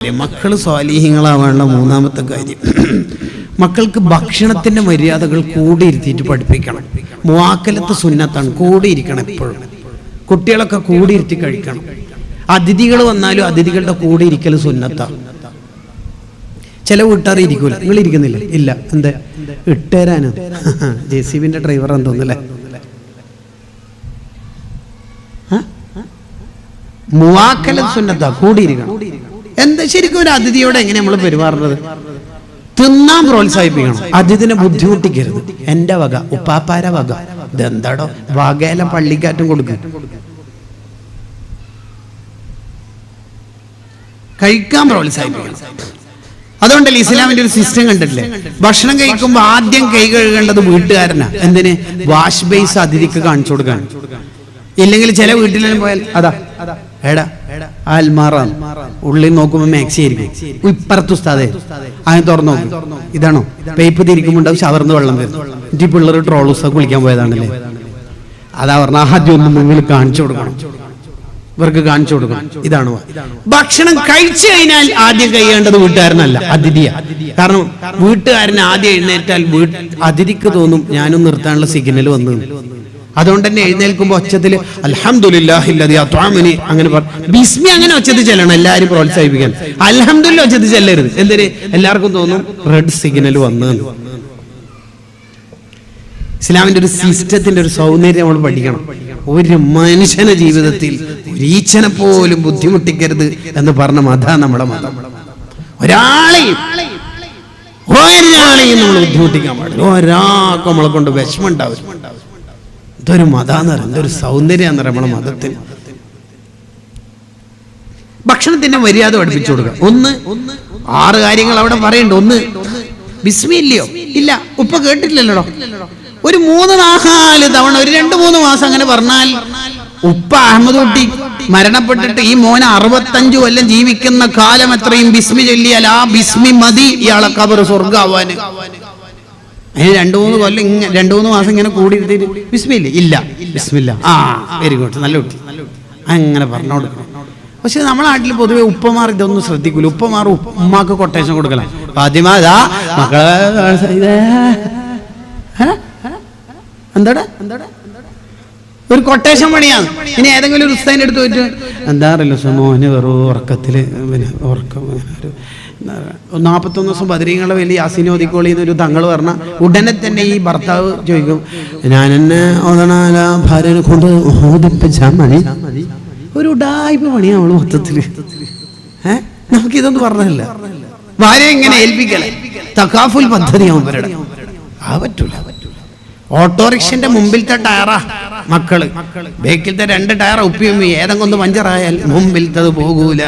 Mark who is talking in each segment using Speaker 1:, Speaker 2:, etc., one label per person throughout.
Speaker 1: മക്കൾ സ്വാലിഹീങ്ങളാവാനുള്ള മൂന്നാമത്തെ കാര്യം, മക്കൾക്ക് ഭക്ഷണത്തിന്റെ മര്യാദകൾ കൂടിയിരുത്തിയിട്ട് പഠിപ്പിക്കണം. മുആക്കലത്ത് സുന്നത്താണ്, കൂടിയിരിക്കണം. എപ്പോഴും കുട്ടികളൊക്കെ കൂടിയിരുത്തി കഴിക്കണം. അതിഥികൾ വന്നാലും അതിഥികളുടെ കൂടെ ഇരിക്കൽ സുന്നത്താണ്. ചില വീട്ടുകാർ ഇരിക്കൂല. നിങ്ങൾ ഇരിക്കുന്നില്ല? ഇല്ല. എന്താ? ഇട്ടേരാന് JCBന്റെ ഡ്രൈവർ എന്ന് തോന്നുന്നല്ലേ. മുആക്കലത്ത് സുന്നത്താ, കൂടിയിരിക്കണം. എന്താ ശരിക്കും ഒരു അതിഥിയോട് എങ്ങനെ നമ്മൾ പെരുമാറുന്നത്? തിന്നാൻ പ്രോത്സാഹിപ്പിക്കണം, അതിഥിനെ ബുദ്ധിമുട്ടിക്കരുത്. എന്റെ വക, ഉപ്പാപ്പാര വക, ഇതെന്താടോ വകയില പള്ളിക്കാറ്റും കൊടുക്കും. കഴിക്കാൻ പ്രോത്സാഹിപ്പിക്കണം. അതുകൊണ്ടല്ലേ ഇസ്ലാമിന്റെ ഒരു സിസ്റ്റം കണ്ടിട്ടില്ലേ? ഭക്ഷണം കഴിക്കുമ്പോൾ ആദ്യം കൈ കഴുകേണ്ടത് വീട്ടുകാരനാ. എന്തിന്? വാഷ് ബേസ് അതിഥിക്ക് കാണിച്ചു കൊടുക്കാൻ. ഇല്ലെങ്കിൽ ചില വീട്ടിലും പോയാൽ അതാ എടാ അൽമാറ, ഉള്ളിൽ നോക്കുമ്പോ മാക്സി ആയിരിക്കും, ഇപ്പുറത്ത് ഉസ്താദേ അതിന് തുറന്നു നോക്കും. ഇതാണോ പൈപ്പ് തിരിക്കുമ്പോണ്ടാവും ഷവർന്ന് വെള്ളം വരും. ഈ പിള്ളേർ ട്രോളൂസ കുളിക്കാൻ പോയതാണല്ലേ. അതാ പറഞ്ഞ ആദ്യം ഒന്നും നിങ്ങൾ കാണിച്ചു കൊടുക്കണം, ഇവർക്ക് കാണിച്ചു കൊടുക്കണം. ഇതാണോ ഭക്ഷണം കഴിച്ചു കഴിഞ്ഞാൽ ആദ്യം കഴിയേണ്ടത് വീട്ടുകാരനല്ല, അതിഥിയാ. കാരണം വീട്ടുകാരന് ആദ്യം എഴുന്നേറ്റാൽ അതിഥിക്ക് തോന്നും ഞാനും നിർത്താനുള്ള സിഗ്നൽ വന്നു. അതുകൊണ്ട് തന്നെ എഴുന്നേൽക്കുമ്പോ ഒച്ചത്തിൽ അൽഹംദുലില്ലാഹില്ലദീ അത്അമനി അങ്ങനെ ബിസ്മി അങ്ങനെ ഒച്ചത്തിൽ ചെല്ലണം. എല്ലാവരും പ്രോത്സാഹിപ്പിക്കാൻ. അൽഹംദുലില്ലാ ഒച്ചത്തിൽ ചെല്ലരുത്. എന്തിന്? എല്ലാവർക്കും തോന്നും റെഡ് സിഗ്നൽ വന്നു. ഇസ്ലാമിന്റെ ഒരു സിസ്റ്റത്തിന്റെ ഒരു സൗന്ദര്യം നമ്മൾ പഠിക്കണം. ഒരു മനുഷ്യന്റെ ജീവിതത്തിൽ ഒരു ഈച്ചനെ പോലും ബുദ്ധിമുട്ടിക്കരുത് എന്ന് പറഞ്ഞ മതമാണ് നമ്മുടെ മതം. ഒരാളെയും നമ്മൾ ബുദ്ധിമുട്ടിക്കാൻ പാടില്ല. ഒരാൾക്ക് നമ്മളെ കൊണ്ട് വിഷമം ഉണ്ടാവും. ഇതൊരു മതാന്ന് പറയാം, എന്തൊരു സൗന്ദര്യാന്ന് പറയാം നമ്മുടെ മതത്തിന്. ഭക്ഷണത്തിന്റെ മര്യാദ പഠിപ്പിച്ചു കൊടുക്കുക. 6 കാര്യങ്ങൾ അവിടെ പറയുന്നുണ്ട്. 1 ബിസ്മി ഇല്ലയോ? ഇല്ല. ഉപ്പ കേട്ടിട്ടില്ലല്ലോ. ഒരു 3-4 തവണ ഒരു 2-3 മാസം അങ്ങനെ പറഞ്ഞാൽ ഉപ്പ അഹമ്മദ് കുട്ടി മരണപ്പെട്ടിട്ട് ഈ മോനെ 65 കൊല്ലം ജീവിക്കുന്ന കാലം എത്രയും ബിസ്മി ചൊല്ലിയാൽ ആ ബിസ്മി മതി ഇയാളെ ഖബർ സ്വർഗ്ഗാവാന്. അതിന് 2-3 കൊല്ലം 2-3 മാസം ഇങ്ങനെ കൂടി ഇരുത്തിട്ട് ബിസ്മില്ല. ഇല്ല ബിസ്മില്ല. വെരി ഗുഡ്, നല്ല കുട്ടി, അങ്ങനെ പറഞ്ഞു കൊടുക്കണം. പക്ഷെ നമ്മുടെ നാട്ടിൽ പൊതുവെ ഉപ്പമാർ ഇതൊന്നും ശ്രദ്ധിക്കൂല. ഉപ്പമാർ ഉമ്മാക്ക് കൊട്ടേഷൻ കൊടുക്കല. ഫാത്തിമ മക്കളെ എന്താടാ ഒരു കൊട്ടേഷൻ പണിയാണ്. ഇനി ഏതെങ്കിലും ഒരു ഉസ്താദിന്റെ അടുത്ത് പോയിട്ട് എന്താ അറിയില്ല മോന് വെറും ഉറക്കത്തില് ഉറക്കം 41 ദിവസം ബദരീങ്ങളെ വലിയ യാസീൻ ഓതിക്കോളി എന്നൊരു തങ്ങൾ പറഞ്ഞ ഉടനെ തന്നെ ഈ ഭർത്താവ് ചോദിക്കും, ഞാൻ എന്നെ ഓതണാല ഭാര്യനെ കൊണ്ട് ഓതിപ്പിച്ചാൽ മതി. ഒരു ഉഡായിപ്പ് പണിയാ അവള് മൊത്തത്തില്. നമുക്കിതൊന്നും പറഞ്ഞല്ല. ഭാര്യ ഇങ്ങനെ ഏൽപ്പിക്കല തക്കാഫുൽ പദ്ധതിയാവും ഇവരുടെ. പറ്റൂല. ഓട്ടോറിക്ഷന്റെ മുമ്പിലത്തെ ടയറാ മക്കള്, ബേക്കിലത്തെ 2 ടയറ ഉപ്പിയും ഏതെങ്കിലും ഒന്ന് പഞ്ചറായാൽ മുമ്പിലത്തത് പോകൂല.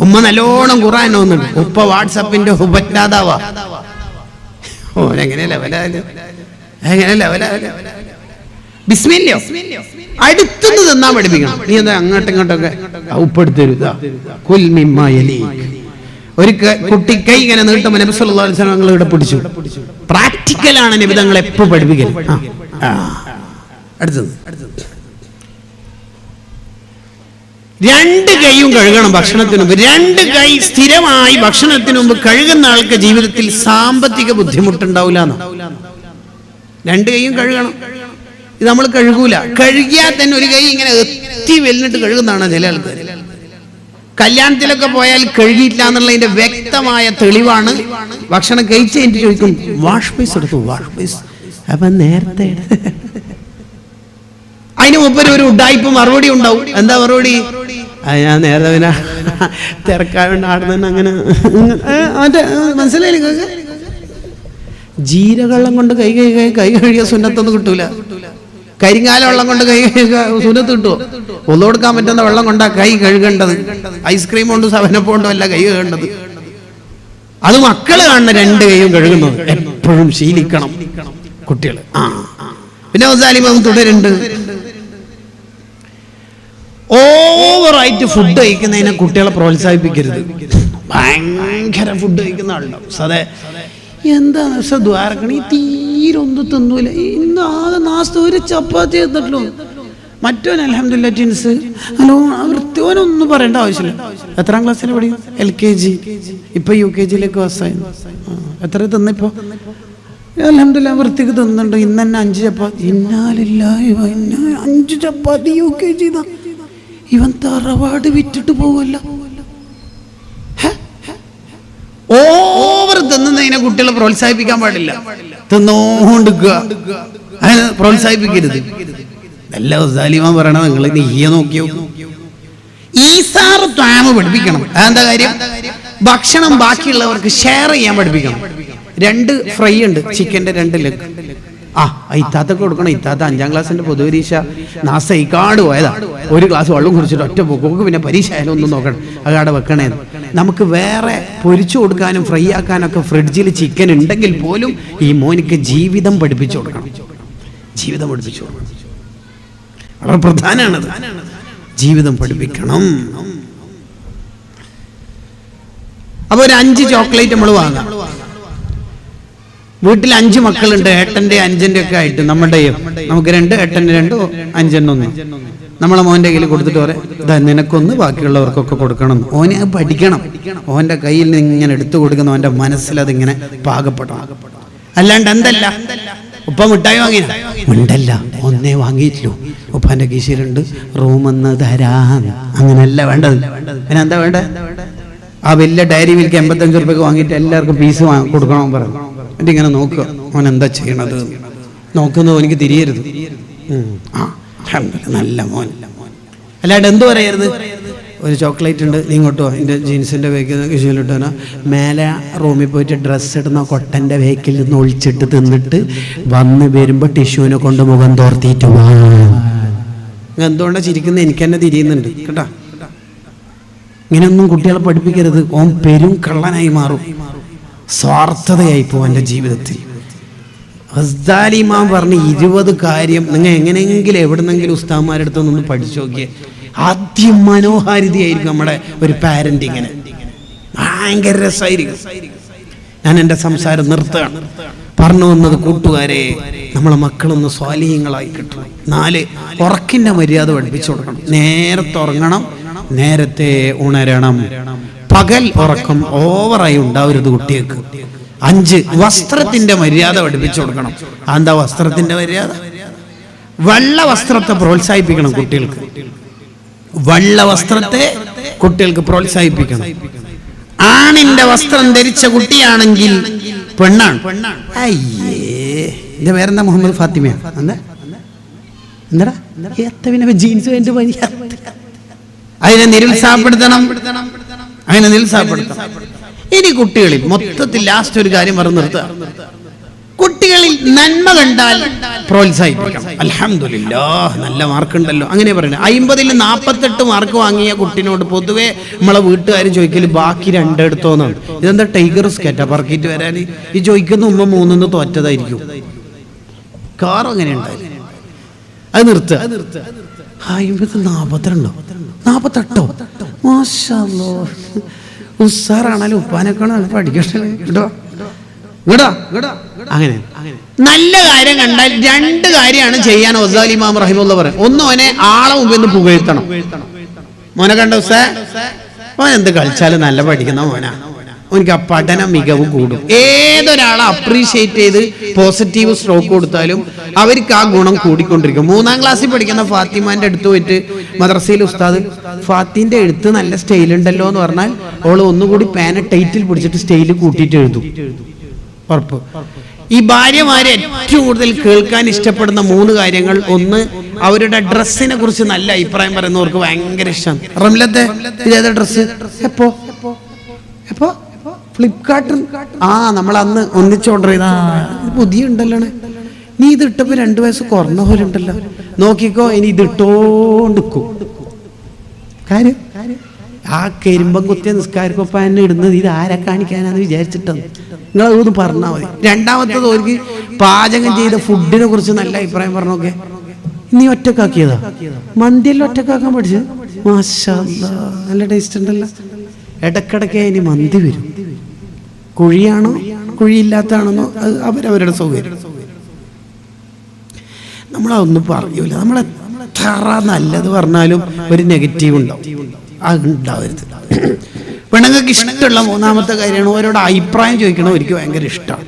Speaker 1: ഉമ്മ നല്ലോണം ഖുർആൻ ഓതുന്നുണ്ട്, ഉപ്പ വാട്സപ്പിന്റെ ഉപജ്ഞാതാവാ. എങ്ങനെ ലെവലാല് ബിസ്മില്ലോ അടുത്തുനിന്ന് തിന്നാൻ പഠിപ്പിക്കണം. നീ എന്താ അങ്ങോട്ടും ഇങ്ങോട്ടൊക്കെ ഉപ്പെടുത്തരുതാ. ഒരു കുട്ടി കൈ ഇങ്ങനെ നീട്ടുമ്പോൾ നബി സല്ലല്ലാഹു അലൈഹി വസല്ലം ഇവിടെ പിടിച്ചു. പ്രാക്ടിക്കലാണ് നബി തങ്ങൾ എപ്പോൾ പഠിപ്പിക്കൽ. അടുത്തത് 2 കൈയും കഴുകണം ഭക്ഷണത്തിന് മുമ്പ്. 2 കൈ സ്ഥിരമായി ഭക്ഷണത്തിന് മുമ്പ് കഴുകുന്ന ആൾക്ക് ജീവിതത്തിൽ സാമ്പത്തിക ബുദ്ധിമുട്ടുണ്ടാവില്ല. 2 കൈയും കഴുകണം. ഇത് നമ്മൾ കഴുകൂല. കഴുകിയാൽ തന്നെ ഒരു കൈ ഇങ്ങനെ എത്തി വെല്ലിട്ട് കഴുകുന്നതാണ് ചില ആൾക്കാർ. കല്യാണത്തിലൊക്കെ പോയാൽ കഴുകിയില്ല എന്നുള്ളതിന്റെ വ്യക്തമായ തെളിവാണ്. ഭക്ഷണം കഴിച്ച് എനിക്ക് ചോദിക്കും വാഷ് ബേസ് എടുത്തു, വാഷ് ബേസ്. അപ്പൊ നേരത്തെ അതിന് മുമ്പ് ഒരു ഉഡായിപ്പ് മറുപടി ഉണ്ടാവും. എന്താ മറുപടി? ഞാൻ നേരത്തെ പിന്നെ തിരക്കായോണ്ട് ആടുന്ന അങ്ങനെ മനസ്സിലായില്ലേ? ജീരകവെള്ളം കൊണ്ട് കൈ കഴുകിയ സുന്നത്തൊന്നും കിട്ടൂല. കരിങ്ങാല വെള്ളം കൊണ്ട് കൈ കഴുകുക സുന്നത്ത് കിട്ടുമോ? ഒന്നു കൊടുക്കാൻ പറ്റുന്ന വെള്ളം കൊണ്ടാ കൈ കഴുകേണ്ടത്. ഐസ്ക്രീം കൊണ്ടും സവനപ്പ് കൊണ്ടും അല്ല കൈ കഴുകേണ്ടത്. അത് മക്കള് കാണുന്ന 2 കൈയും കഴുകുന്നത് എപ്പോഴും ശീലിക്കണം കുട്ടികൾ. പിന്നെ തുടരുന്നുണ്ട്. ഓവറായിട്ട് ഫുഡ് കഴിക്കുന്നതിനെ കുട്ടികളെ പ്രോത്സാഹിപ്പിക്കരുത്. ഭയങ്കര ഫുഡ് കഴിക്കുന്ന ആളുണ്ടാവും. സതെ എന്താണ് ദ്വാരക്കണി തീരെ ഒന്നും തിന്നൂല. ഇന്ന് ആകെ നാസ്ത ഒരു ചപ്പാത്തി തിന്നിട്ടുള്ളൂ. മറ്റവൻ അൽഹംദുലില്ലാ ജിൻസ് ഹലോ വൃത്തിയോനൊന്നും പറയേണ്ട ആവശ്യമില്ല. എത്രാം ക്ലാസ്സിൽ പഠിക്കും? LKG. ഇപ്പൊ UKG പാസ്സായി. എത്ര തിന്നിപ്പോ? അൽഹംദുലില്ലാ വൃത്തിക്ക് തിന്നുന്നുണ്ട്. ഇന്ന് തന്നെ 5 ചപ്പാത്തി. 5 ചപ്പാത്തി UKG. ഇവൻ തറവാട് വിറ്റിട്ട് പോവല്ല. ഓവർ തിന്നുന്നതിനെ കുട്ടികളെ പ്രോത്സാഹിപ്പിക്കാൻ പാടില്ല. തിന്നോണ്ടിരിക്കുക, അതിനെ പ്രോത്സാഹിപ്പിക്കരുത്. എല്ലാ ഉസ്താലിമാൻ പറയണത് നിങ്ങൾ നെയ്യ നോക്കിയോ. ഈസാറ് ത്വാമ പഠിപ്പിക്കണം. അതെന്താ കാര്യം? ഭക്ഷണം ബാക്കിയുള്ളവർക്ക് ഷെയർ ചെയ്യാൻ പഠിപ്പിക്കണം. 2 ഫ്രൈ ഉണ്ട്, ചിക്കൻ്റെ 2 ലെഗ്. ഇത്താത്തൊക്കെ കൊടുക്കണം. ഇത്താത്ത 5ാം ക്ലാസ്സിന്റെ പൊതുപരീക്ഷ നാസൈക്കാട് പോയതാ. 1 ഗ്ലാസ് വെള്ളം കുടിച്ചിട്ട് ഒറ്റ പോക്ക്. പിന്നെ പരീക്ഷ ആയാലും ഒന്നും നോക്കണം, അതവിടെ വെക്കണേ. നമുക്ക് വേറെ പൊരിച്ചു കൊടുക്കാനും ഫ്രൈ ആക്കാനൊക്കെ ഫ്രിഡ്ജിൽ ചിക്കൻ ഉണ്ടെങ്കിൽ പോലും ഈ മോനിക്ക് ജീവിതം പഠിപ്പിച്ചു കൊടുക്കണം. ജീവിതം പഠിപ്പിച്ചു കൊടുക്കണം. വളരെ പ്രധാനമാണത്. ജീവിതം പഠിപ്പിക്കണം. അപ്പൊ ഒരു 5 ചോക്ലേറ്റ് നമ്മൾ വാങ്ങാം. വീട്ടിൽ 5 മക്കളുണ്ട്. ഏട്ടന്റെ 5ന്റെ ഒക്കെ ആയിട്ട് നമ്മുടെയും നമുക്ക് 2, ഏട്ടന്റെ 2, 5 1. നമ്മളെ മോൻ്റെ കയ്യിൽ കൊടുത്തിട്ട് പറയാം, ഇതാ നിനക്കൊന്ന് ബാക്കിയുള്ളവർക്കൊക്കെ കൊടുക്കണം. ഓനെ പഠിക്കണം. ഓൻ്റെ കയ്യിൽ നിന്ന് ഇങ്ങനെ എടുത്തു കൊടുക്കുന്ന ഓൻ്റെ മനസ്സിൽ അതിങ്ങനെ പാകപ്പെടണം. അല്ലാണ്ട് എന്തല്ല ഉപ്പ മിഠായി വാങ്ങിയ ഉണ്ടല്ല, ഒന്നേ വാങ്ങിയിട്ടില്ലോ, ഉപ്പാന്റെ കീശയിലുണ്ട്, റൂമെന്ന് തരാൻ. അങ്ങനെയല്ല വേണ്ടത്. പിന്നെ എന്താ വേണ്ടത്? ആ വലിയ ഡയറി മിൽക്ക് 85 രൂപയ്ക്ക് വാങ്ങിയിട്ട് എല്ലാവർക്കും പീസ് കൊടുക്കണം പറഞ്ഞു. എന്നിട്ട് ഇങ്ങനെ നോക്കുക, ഓൻ എന്താ ചെയ്യണത് നോക്കുന്നത് എനിക്ക് തിരിയരുത്. നല്ല മോൻ. അല്ലാണ്ട് എന്തു പറയരുത്? ഒരു ചോക്ലേറ്റ് ഉണ്ട്, നീ ഇങ്ങോട്ടോ എൻ്റെ ജീൻസിൻ്റെ വേക്കിൽ കിശയിലിട്ടാനോ മേലെ റൂമിൽ പോയിട്ട് ഡ്രസ്സ് ഇടുന്ന കൊട്ടൻ്റെ വേക്കിൽ നിന്ന് ഒളിച്ചിട്ട് തിന്നിട്ട് വന്ന് വരുമ്പോൾ ടിഷ്യൂവിനെ കൊണ്ട് മുഖം തോർത്തിയിട്ട് വാ. എന്തുകൊണ്ടാണ് ചിരിക്കുന്നത്? എനിക്ക് തന്നെ തിരിയുന്നുണ്ട് കേട്ടോ. ഇങ്ങനെയൊന്നും കുട്ടികളെ പഠിപ്പിക്കരുത്. ഓൻ പെരും കള്ളനായി മാറും. സ്വാർത്ഥതയായി പോകും എൻ്റെ ജീവിതത്തിൽ. ഹസ്ദാലിമാൻ പറഞ്ഞ് 20 കാര്യം നിങ്ങൾ എങ്ങനെയെങ്കിലും എവിടുന്നെങ്കിലും ഉസ്താദ്മാരുടെ അടുത്തൊന്ന് പഠിച്ചു നോക്കിയേ. ആദ്യം മനോഹാരിതയായിരിക്കും നമ്മുടെ ഒരു പാരന്റിങ്ങിന്. ഭയങ്കര രസമായിരിക്കും. ഞാൻ എൻ്റെ സംസാരം നിർത്തുകയാണ്. പറഞ്ഞു വന്നത് കൂട്ടുകാരെ, നമ്മളെ മക്കളൊന്ന് സ്വാലിഹ്യങ്ങളായി കിട്ടണം. 4 ഉറക്കിൻ്റെ മര്യാദ പഠിപ്പിച്ചു കൊടുക്കണം. നേരത്തെ ഉറങ്ങണം, നേരത്തെ ഉണരണം. പകൽ ഉറക്കം ഓവറായി ഉണ്ടാവരുത് കുട്ടികൾക്ക്. 5 വസ്ത്രത്തിന്റെ മര്യാദ പഠിപ്പിച്ചു കൊടുക്കണം. എന്താ വസ്ത്രത്തിന്റെ മര്യാദ? വെള്ള വസ്ത്രത്തെ പ്രോത്സാഹിപ്പിക്കണം കുട്ടികൾക്ക്. വെള്ള വസ്ത്രത്തെ കുട്ടികൾക്ക് പ്രോത്സാഹിപ്പിക്കണം. ആണിന്റെ വസ്ത്രം ധരിച്ച കുട്ടിയാണെങ്കിൽ പെണ്ണാണ്. അയ്യേ, എന്റെ പേരെന്താ? മുഹമ്മദ് ഫാത്തിമ. എന്താ ജീൻസ് വേണ്ട പനി. അതിനെ നിരുത്സാഹപ്പെടുത്തണം. ഇനി കുട്ടികളിൽ മൊത്തത്തിൽ ലാസ്റ്റ് ഒരു കാര്യം പറഞ്ഞു നിർത്തുക. കുട്ടികളിൽ നന്മ കണ്ടാൽ പ്രോത്സാഹിപ്പിക്കണം. അൽഹംദുലില്ലാഹ് നല്ല മാർക്കുണ്ടല്ലോ അങ്ങനെ പറയുന്നത്. 50ൽ 48 മാർക്ക് വാങ്ങിയ കുട്ടിനോട് പൊതുവെ നമ്മളെ വീട്ടുകാർ ചോദിക്കല് ബാക്കി 2 എടുത്തോന്നാണ്. ഇതെന്താ ടൈഗർ സ്കേറ്റാ പറക്കിയിട്ട് വരാൻ? ഈ ചോദിക്കുന്ന ഉമ്മ 3 തോറ്റതായിരിക്കും. കാറും അങ്ങനെ ഉണ്ടായി. അത് നിർത്തുക. 50 42 48 മാഷാ അല്ലാഹ്. ഉസ്സാറാണല്ലോ, ഉപ്പാനേക്കാളും പഠിക്കണേ കേട്ടോ. അങ്ങനെ നല്ല കാര്യം കണ്ടാൽ 2 കാര്യമാണ് ചെയ്യാൻ ഗസാലി ഇമാം റഹിമഹുല്ലാഹ് പറയും. ഒന്ന്, ഓനെ ആളെ മുമ്പിൽ നിന്ന് പുകഴ്ത്തണം. മോനെ കണ്ട ഉസ്താ, ഓൻ എന്ത് കളിച്ചാലും നല്ല പഠിക്കുന്ന മോനാ, ഓനിക്ക് ആ പഠന മികവ് കൂടും. ഏതൊരാളെ അപ്രീഷിയേറ്റ് ചെയ്ത് പോസിറ്റീവ് സ്ട്രോക്ക് കൊടുത്താലും അവർക്ക് ആ ഗുണം കൂടിക്കൊണ്ടിരിക്കും. 3ാം ക്ലാസ്സിൽ പഠിക്കുന്ന ഫാത്തിമാന്റെ അടുത്ത് പോയിട്ട് മദ്രസയിൽ ഉസ്താദ്, ഫാത്തിന്റെ എഴുത്ത് നല്ല സ്റ്റൈൽ ഉണ്ടല്ലോ എന്ന് പറഞ്ഞാൽ അവള് ഒന്നുകൂടി പേന ടൈറ്റിൽ പിടിച്ചിട്ട് സ്റ്റൈൽ കൂട്ടിയിട്ട് എഴുതും. ഉറപ്പ്. ഈ ഭാര്യമാരെ ഏറ്റവും കൂടുതൽ കേൾക്കാൻ ഇഷ്ടപ്പെടുന്ന 3 കാര്യങ്ങൾ. ഒന്ന്, അവരുടെ ഡ്രസ്സിനെ കുറിച്ച് നല്ല അഭിപ്രായം പറയുന്നവർക്ക് ഭയങ്കര ഇഷ്ടം. റംലത്തെ ഇതേതാ ഡ്രസ്സ്? എപ്പോ എപ്പോ ഫ്ലിപ്കാർട്ടിൽ നമ്മൾ അന്ന് ഒന്നിച്ച് ഓർഡർ ചെയ്ത പുതിയ ഉണ്ടല്ലോ, നീ ഇത് ഇട്ടപ്പോ 2 വയസ്സ് കുറഞ്ഞ പോലെ ഉണ്ടല്ലോ, നോക്കിക്കോ ഇനി ഇത് ഇട്ടോണ്ടിക്കും. കാര്യം ആ കരിമ്പം കുത്തിയ നിസ്കാരക്കൊപ്പം എന്നെ ഇടുന്നത് ഇത് ആരെ കാണിക്കാനാന്ന് വിചാരിച്ചിട്ടാണ്. നിങ്ങളതൊന്ന് പറഞ്ഞാൽ മതി. 2ാമത്തത്, അവർക്ക് പാചകം ചെയ്ത ഫുഡിനെ കുറിച്ച് നല്ല അഭിപ്രായം പറഞ്ഞോക്കെ. നീ ഒറ്റക്കാക്കിയതാ? മന്തിയെല്ലാം ഒറ്റക്കാക്കാൻ പഠിച്ചു. മാഷാ അല്ലാഹ് നല്ല ടേസ്റ്റ് ഉണ്ടല്ലോ. ഇടക്കിടയ്ക്ക് ഇനി മന്തി വരും. കുഴിയാണോ കുഴിയില്ലാത്താണെന്നോ അവരവരുടെ സൗകര്യം. നമ്മളതൊന്നും പറയൂല. നമ്മളെ എത്ര നല്ലത് പറഞ്ഞാലും ഒരു നെഗറ്റീവ് ഉണ്ടാവും. അത് ഉണ്ടാവരുത്. പെണ്ണുങ്ങൾക്ക് ഇഷ്ടമുള്ള മൂന്നാമത്തെ കാര്യമാണ് ഓരോട് അഭിപ്രായം ചോദിക്കണം. എനിക്ക് ഭയങ്കര ഇഷ്ടമാണ്.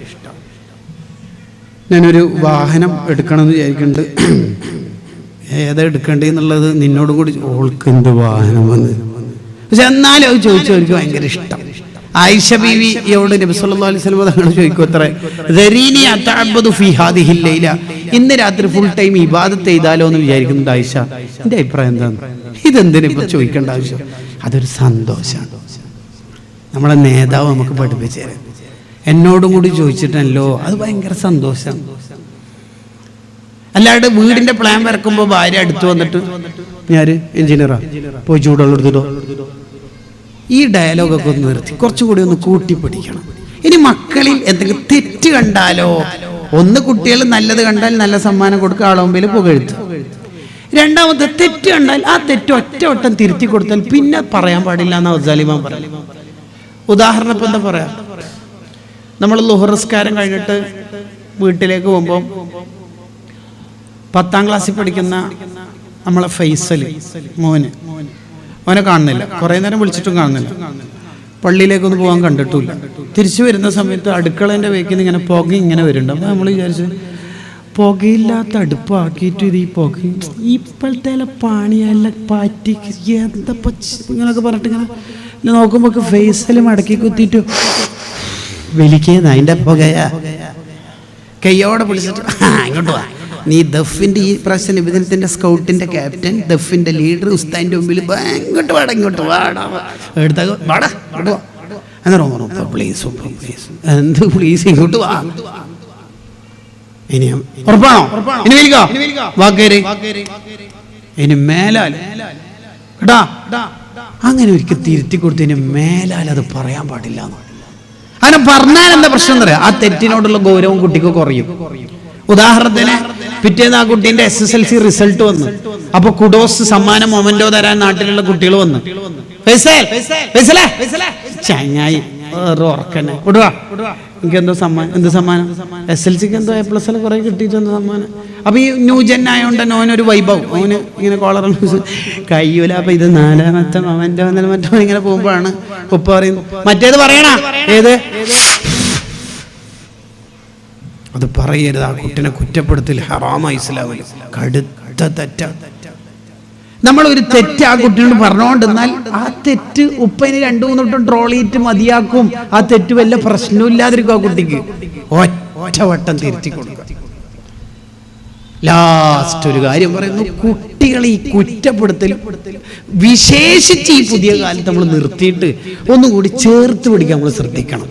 Speaker 1: ഞാനൊരു വാഹനം എടുക്കണമെന്ന് വിചാരിക്കുന്നുണ്ട്. ഏതാ എടുക്കേണ്ടതെന്നുള്ളത് നിന്നോട് കൂടി. ഓൾക്ക് എന്ത് വാഹനം വന്ന്, പക്ഷെ എന്നാലും അത് ചോദിച്ചാൽ അവർക്ക് ഭയങ്കര ഇഷ്ടം. ആയിഷ ബീവിയോട് നബി സല്ലല്ലാഹു അലൈഹി വസല്ലം തങ്ങൾ ചോദിക്കും അത്രേ, ദരീനി അതഅബ്ബദു ഫീ ഹാദിഹിൽ ലൈല, ഇന്ന് രാത്രി ഫുൾ ടൈം ഇബാദത്ത് ചെയ്താലോ എന്ന് വിചാരിക്കുന്നുണ്ട് ആയിഷ. എൻ്റെ അഭിപ്രായം എന്താണ്? ഇതെന്തിനാ ഇപ്പൊ ചോദിക്കേണ്ട ആവശ്യം? അതൊരു സന്തോഷമാണ്. നമ്മളെ നേതാവ് നമുക്ക് പഠിപ്പിച്ചു തരാം. എന്നോടും കൂടി ചോദിച്ചിട്ടല്ലോ, അത് ഭയങ്കര സന്തോഷമാണ്. അല്ലാണ്ട് വീടിന്റെ പ്ലാൻ വരക്കുമ്പോൾ ഭാര്യ അടുത്ത് വന്നിട്ട് ഞാൻ എഞ്ചിനീയറാ പോയി ചൂടുള്ള എടുത്തിട്ടോ, ഈ ഡയലോഗൊക്കെ ഒന്ന് നിർത്തി കുറച്ചുകൂടി ഒന്ന് കൂട്ടി പിടിക്കണം. ഇനി മക്കളിൽ എന്തെങ്കിലും തെറ്റ് കണ്ടാലോ, ഒന്ന് കുട്ടികൾ നല്ലത് കണ്ടാൽ നല്ല സമ്മാനം കൊടുക്കുക, ആളാകുമ്പോൾ പുകഴ്ത്തു. രണ്ടാമത്തെ തെറ്റ് കണ്ടാൽ ആ തെറ്റ് ഒറ്റ വട്ടം തിരുത്തി കൊടുത്താൽ പിന്നെ പറയാൻ പാടില്ല എന്നാ ഉസാലിമാൻ പറയും. ഉദാഹരണം ഇപ്പം എന്താ പറയാ, നമ്മൾ ളുഹർ നിസ്കാരം കഴിഞ്ഞിട്ട് വീട്ടിലേക്ക് പോകുമ്പോൾ 10ാം ക്ലാസ്സിൽ പഠിക്കുന്ന നമ്മളെ ഫൈസൽ മോനെ കാണുന്നില്ല. കുറേ നേരം വിളിച്ചിട്ടും കാണുന്നില്ല. പള്ളിയിലേക്കൊന്നും പോകാൻ കണ്ടിട്ടില്ല. തിരിച്ചു വരുന്ന സമയത്ത് അടുക്കളേൻ്റെ വേക്കിൽ നിന്ന് ഇങ്ങനെ പുക ഇങ്ങനെ വരുന്നുണ്ട്. അപ്പോൾ നമ്മൾ വിചാരിച്ചു പുകയില്ലാത്ത അടുപ്പാക്കിയിട്ട് ഇത് ഈ പുക ഇപ്പോഴത്തെ പാണിയെല്ലാം പാറ്റി എന്തപ്പോൾ ഇങ്ങനെയൊക്കെ പറഞ്ഞിട്ട് ഇങ്ങനെ നോക്കുമ്പോൾ ഫേസിൽ മടക്കി കുത്തിയിട്ട് വലിക്കുന്ന അതിൻ്റെ പുകയാ. കയ്യോടെ പിടിച്ചിട്ട് ഇങ്ങോട്ട് വാ, നീ ദഫിൻ്റെ ഈ പ്രാവശ്യം നിബിധനത്തിൻ്റെ സ്കൗട്ടിൻ്റെ ക്യാപ്റ്റൻ, ദഫിൻ്റെ ലീഡർ, ഉസ്താദിൻ്റെ മുമ്പിൽ ഇങ്ങോട്ട് വാടാ, ഇങ്ങോട്ട് വാടാ, എടുത്ത വാടാ എന്നാ പ്ലീസ് പ്ലീസ്, എന്ത് പ്ലീസ്, ഇങ്ങോട്ട് വാ. ഇനി ഉറപ്പാണോ? ഇനി വലിക്കോ വാക്കേര്, ഇനി മേലാൽ കേട്ടാ. അങ്ങനെ ഒരിക്കൽ തിരുത്തി കൊടുത്ത് ഇനി മേലാൽ അത് പറയാൻ പാടില്ല. അങ്ങനെ പറഞ്ഞാൽ എന്താ പ്രശ്നം എന്ന് പറയാം, ആ തെറ്റിനോടുള്ള ഗൗരവം കുട്ടിക്ക് കുറയും. ഉദാഹരണത്തിന് പിറ്റേന്ന് ആ കുട്ടീന്റെ SSLC റിസൾട്ട് വന്നു. അപ്പൊ കുഡോസ് സമ്മാനം മൊമെന്റോ തരാൻ നാട്ടിലുള്ള കുട്ടികൾ വന്നു. ചങ്ങായി ഉറക്കന്നെ വിടുവാ, എനിക്ക് എന്തോ സമ്മാനം, എന്ത് സമ്മാനം, SSLCക്ക് എന്തോ A+ കുറെ കിട്ടിയിട്ടെന്തോ സമ്മാനം. അപ്പൊ ഈ ന്യൂജൻ ആയതുകൊണ്ട് ഓനൊരു വൈഭവം, ഓന് ഇങ്ങനെ കോളർ കഴിയൂല. അപ്പൊ ഇത് 4ാമത്തെ മൊമെന്റോ മറ്റോ ഇങ്ങനെ പോകുമ്പോഴാണ് ഉപ്പ പറയുന്നത് മറ്റേത് പറയണ ഏത്, അത് പറയരുത്. ആ കുട്ടിനെ കുറ്റപ്പെടുത്തൽ ഹറാമാ ഇസ്ലാമിൽ, കടുത്ത തെറ്റ. നമ്മൾ ഒരു തെറ്റ് ആ കുട്ടിയോട് പറഞ്ഞുകൊണ്ടെന്നാൽ ആ തെറ്റ് ഉപ്പന് 2-3 വട്ടം ട്രോൾ ചെയ്തിട്ട് മതിയാക്കും. ആ തെറ്റ് വല്ല പ്രശ്നവും ഇല്ലാതിരിക്കും. ആ കുട്ടിക്ക് ഒറ്റ വട്ടം തിരുത്തി കൊടുക്കുക. ലാസ്റ്റ് ഒരു കാര്യം പറയുന്നു, കുട്ടികളെ ഈ കുറ്റപ്പെടുത്തൽ വിശേഷിച്ച് ഈ പുതിയ കാലത്ത് നമ്മൾ നിർത്തിയിട്ട് ഒന്നുകൂടി ചേർത്ത് പിടിക്കാൻ നമ്മൾ ശ്രദ്ധിക്കണം.